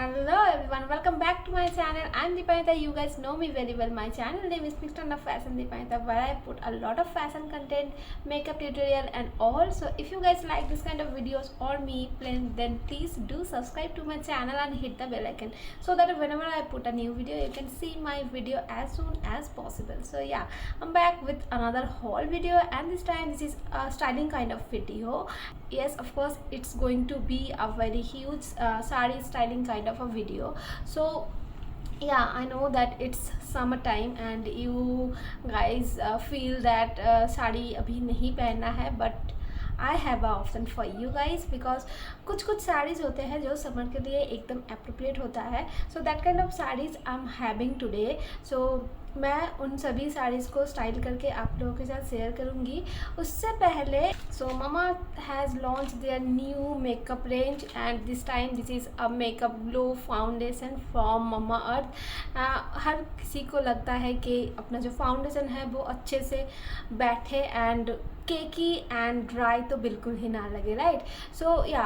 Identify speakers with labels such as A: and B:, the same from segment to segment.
A: Hello everyone, welcome back to my channel. I'm Deepanita. You guys know me very well. My channel name is Mixed of Fashion Deepanita, where I put a lot of fashion content, makeup tutorial and all. So if you guys like this kind of videos or me, then please do subscribe to my channel and hit the bell icon so that whenever I put a new video, you can see my video as soon as possible. So yeah, I'm back with another haul video, and this time this is a styling kind of video. Yes, of course, it's going to be a very huge sari styling kind of a video. So yeah, I know that it's summertime and you guys feel that sari abhi nahi pehna hai, but I have a option for you guys, because कुछ कुछ साड़ीज़ होते हैं जो summer के लिए एकदम appropriate होता है. So that kind of saris I am having today. So मैं उन सभी साड़ीज़ को स्टाइल करके आप लोगों के साथ शेयर करूँगी. उससे पहले Mama has launch their new makeup range, and this time this is a makeup glow foundation from Mama Earth. हर किसी को लगता है कि अपना जो फाउंडेशन है वो अच्छे से बैठे एंड केकी एंड ड्राई तो बिल्कुल ही ना लगे, राइट. सो या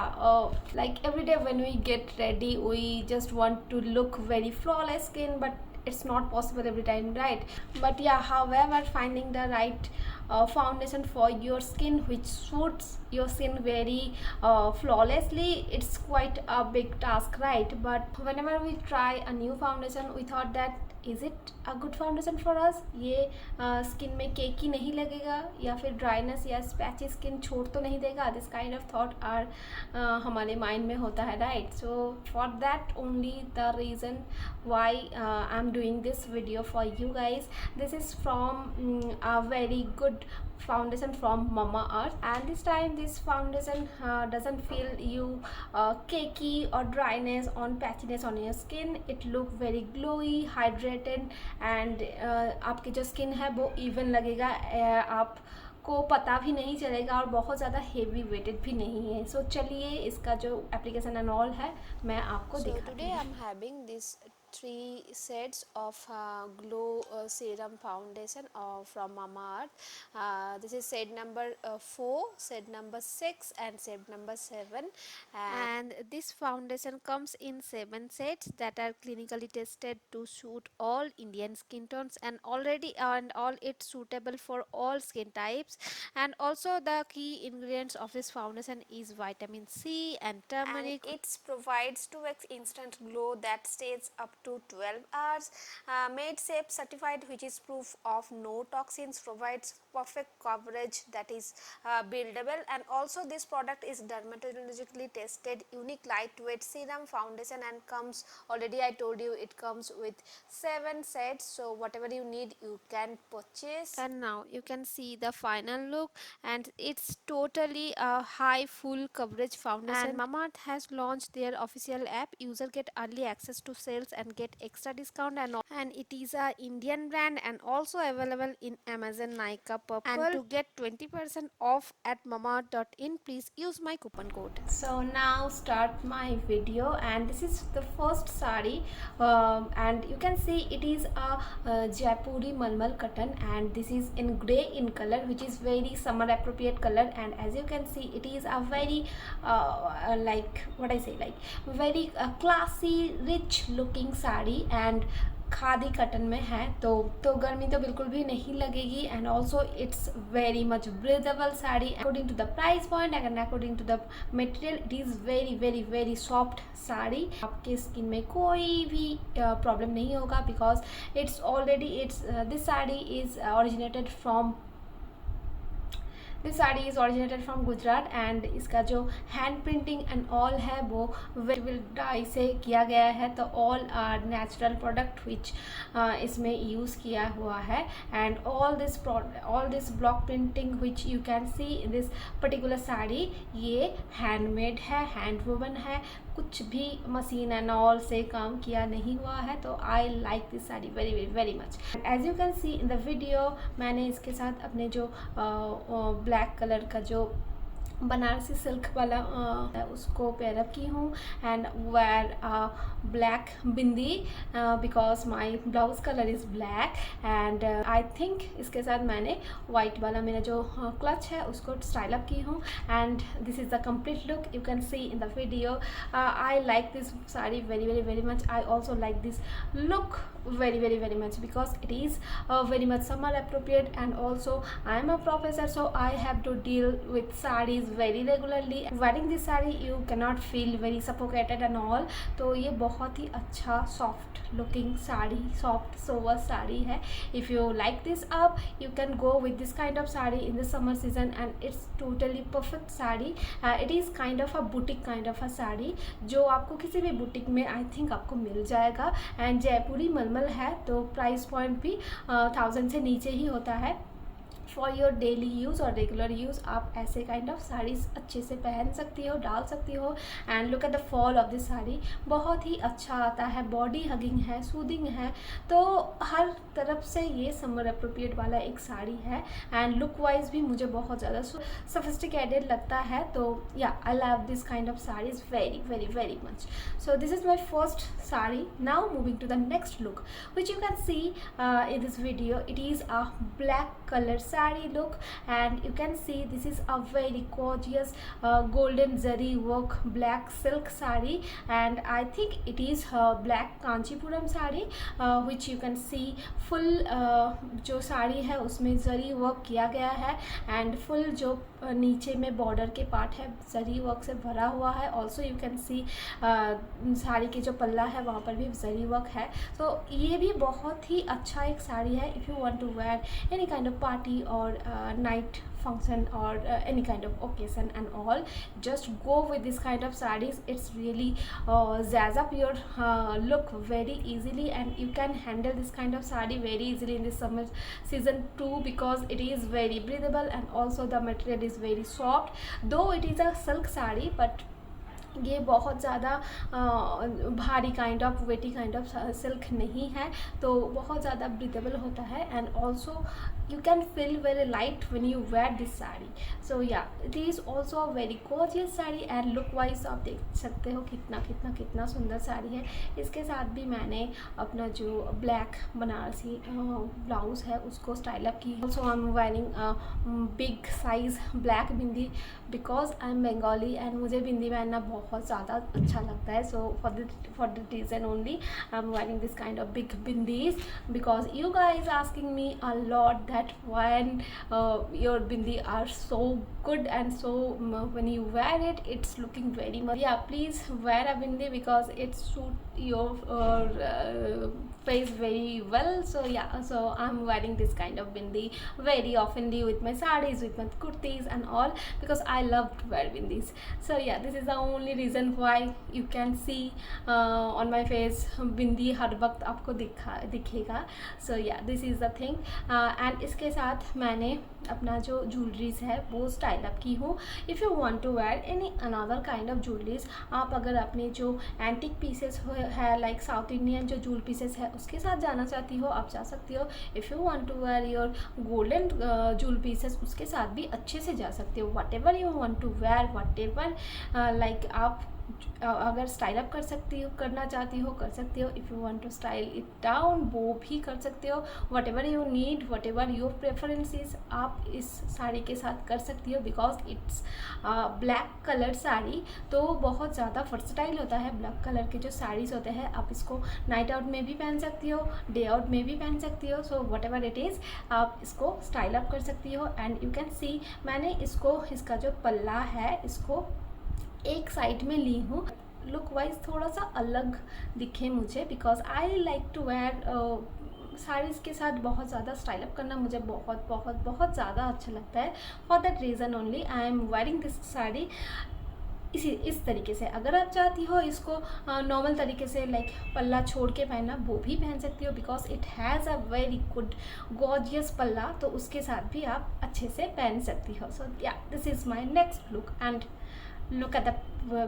A: like every day when we get ready we just want to look very flawless skin, but it's not possible every time, right? But yeah, however, finding the right foundation for your skin which suits your skin very flawlessly, it's quite a big task, right? But whenever we try a new foundation, we thought that is it a good foundation for us. ये skin में केकी नहीं लगेगा या फिर dryness या स्पैची skin छोड़ तो नहीं देगा. This kind of thought are हमारे माइंड में होता है, right. So for that only the reason why I am doing this video for you guys. This is from a very good foundation from Mama Earth, and this time this foundation doesn't feel you cakey or dryness on patchiness on your skin. It look very glowy, hydrated, and आपकी जो skin है वो even लगेगा. आप को पता भी नहीं चलेगा और बहुत ज़्यादा हेवी वेटेड भी नहीं है. सो चलिए इसका जो एप्लीकेशन एंड ऑल है मैं आपको दिखाती हूँ.
B: Today I'm having this three sets of glow serum foundation from Mama Earth. This is set number 4, set number 6 and set number 7, and this foundation comes in 7 sets that are clinically tested to suit all Indian skin tones, and all it's suitable for all skin types. And also the key ingredients of this foundation is vitamin C and turmeric, and it provides 2x instant glow that stays up to 12 hours. Made safe certified, which is proof of no toxins, provides perfect coverage that is buildable. And also this product is dermatologically tested, unique lightweight serum foundation, and comes already, I told you, it comes with 7 sets, so whatever you need you can purchase. And now you can see the final look, and it's totally a high full coverage foundation. And Mamaearth has launched their official app. User get early access to sales and get extra discount, and it is a Indian brand and also available in Amazon, Nykaa, Purple. And to get 20% off at mamaearth.in, please use my coupon code.
A: So now start my video, and this is the first sari, and you can see it is a Jaipuri Malmal cotton, and this is in grey in color, which is very summer appropriate color. And as you can see, it is a very like what I say, like very classy rich looking sari, and khadi कटन में है तो गर्मी तो बिल्कुल भी नहीं लगेगी. And also it's very much breathable sari according to the price point and according to the material. It is very very very soft sari. आपके स्किन में कोई भी प्रॉब्लम नहीं होगा, because it's already this sari is originated from this sari is originated from Gujarat, and इसका जो hand printing and all है वो वेजिटेबल डाई से किया गया है. तो all are natural product which इसमें यूज़ किया हुआ है. And all this block printing which you can see in this particular sari, ये हैंडमेड है, हैंड वूवन है, कुछ भी मशीन एंड ऑल से काम किया नहीं हुआ है. तो I like this sari very very very much. As you can see in the video, मैंने इसके साथ अपने जो ब्लैक कलर का जो बनारसी सिल्क वाला उसको पेयरअप की हूँ and wear black bindi because my blouse colour is black and I think इसके साथ मैंने वाइट वाला मेरा जो क्लच है उसको स्टाइल अप की हूँ and this is the complete look you can see in the video. I like this sari very much. I also like this look very much because it is very much summer appropriate and also I am a professor, so I have to deal with sarees very regularly. Wearing this saree you cannot feel very suffocated and all. तो ये बहुत ही अच्छा soft looking sari, soft sober sari है. If you like this up, you can go with this kind of saree in the summer season and it's totally perfect sari. It is kind of a boutique kind of a sari जो आपको किसी भी boutique में I think आपको मिल जाएगा and जयपुरी मलमल है तो प्राइस पॉइंट भी 1000 से नीचे ही होता है. फॉर योर डेली यूज़ और रेगुलर यूज़ आप ऐसे काइंड ऑफ साड़ीज़ अच्छे से पहन सकती हो, डाल सकती हो. And look at the fall of this sari, बहुत ही अच्छा आता है, बॉडी हगिंग है, सूदिंग है, तो हर तरफ से ये समर अप्रोप्रिएट वाला एक साड़ी है. एंड लुक वाइज भी मुझे बहुत ज़्यादा सफिस्टिकेटेड लगता है. तो या I love this kind of saris very much. So this is my first sari. Now moving to the next look which you can see in this video. It is a black color saree look and you can see this is a very gorgeous golden zari work black silk saree and I think it is black Kanchipuram saree which you can see full जो साड़ी है उसमें जरी work किया गया है and full जो नीचे में border के पार्ट है जरी वर्क से भरा हुआ है. ऑल्सो यू कैन सी साड़ी के जो पल्ला है वहाँ पर भी जरी वर्क है. तो ये भी बहुत ही अच्छा एक साड़ी है if you want to wear any kind of party और night function or any kind of occasion and all. Just go with this kind of sarees. It's really zazz up your look very easily and you can handle this kind of saree very easily in this summer season too because it is very breathable and also the material is very soft. Though it is a silk saree but ये बहुत ज़्यादा भारी kind of weighty kind of silk नहीं है तो बहुत ज़्यादा breathable होता है and also you can feel very light when you wear this saree. So yeah, it is also a very gorgeous saree and look wise आप देख सकते हो कितना सुंदर साड़ी है. इसके साथ भी मैंने अपना जो ब्लैक बनारसी ब्लाउज है उसको स्टाइल अप की. Also I am wearing big size black bindi because I am Bengali and मुझे बिंदी पहनना बहुत ज़्यादा अच्छा लगता है. So for the reason only I am wearing this kind of big bindis because you guys asking me a lot that when your bindi are so good and so when you wear it it's looking very much. Yeah, please wear a bindi because it suit your face very well. So yeah, so I'm wearing this kind of bindi very oftenly with my sarees, with my kurtis and all because I love to wear bindis. So yeah, this is the only reason why you can see on my face bindi हर वक्त आपको दिखेगा. So yeah, this is the thing. And इसके साथ मैंने अपना जो jewelleries है वो स्टाइल अप की हूँ. If you want to wear any another kind of jewelleries, आप अगर अपने जो एंटिक पीसेस है लाइक साउथ इंडियन जो ज्वेल पीसेस है उसके साथ जाना चाहती हो आप जा सकती हो. If you want to wear your golden jewel pieces उसके साथ भी अच्छे से जा सकते हो. Whatever you want to wear whatever like आप अगर स्टाइल अप करना चाहती हो कर सकते हो. If you want to style it down वो भी कर सकते हो. Whatever you need whatever your preferences आप इस साड़ी के साथ कर सकती हो because it's black colour sari तो बहुत ज़्यादा वर्सटाइल होता है. ब्लैक कलर के जो साड़ीज़ होते हैं आप इसको नाइट आउट में भी पहन सकती हो, डे आउट में भी पहन सकती हो. So what ever it is आप इसको स्टाइल अप कर सकती हो. एंड यू कैन सी मैंने इसका जो पल्ला है इसको एक साइड में ली हूँ. लुक वाइज थोड़ा सा अलग दिखे मुझे because I like to wear saris के साथ बहुत ज़्यादा स्टाइल अप करना मुझे बहुत ज़्यादा अच्छा लगता है. For that reason only I am wearing this sari इस तरीके से. अगर आप चाहती हो इसको नॉर्मल तरीके से लाइक पल्ला छोड़ के पहनना वो भी पहन सकती हो because it has a very good gorgeous पल्ला तो उसके साथ भी आप अच्छे से पहन सकती हो. सो या this is my next look and look at the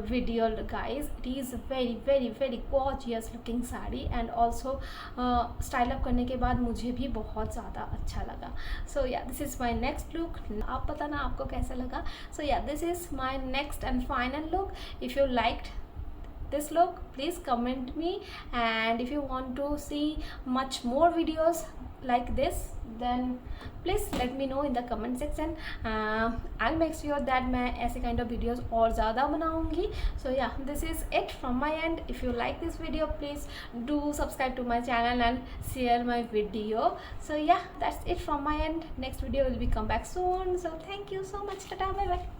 A: video guys. It is very very very gorgeous looking sari and also style up करने के बाद मुझे भी बहुत ज़्यादा अच्छा लगा. So yeah, this is my next look. आप बताना आपको कैसा लगा. So yeah, this is my next and final look. If you liked this look, please comment me, and if you want to see much more videos like this, then please let me know in the comment section. I'll make sure that मैं ऐसे kind of videos और ज़्यादा बनाऊँगी. So yeah, this is it from my end. If you like this video, please do subscribe to my channel and share my video. So yeah, that's it from my end. Next video will be come back soon. So thank you so much. Tata, bye bye.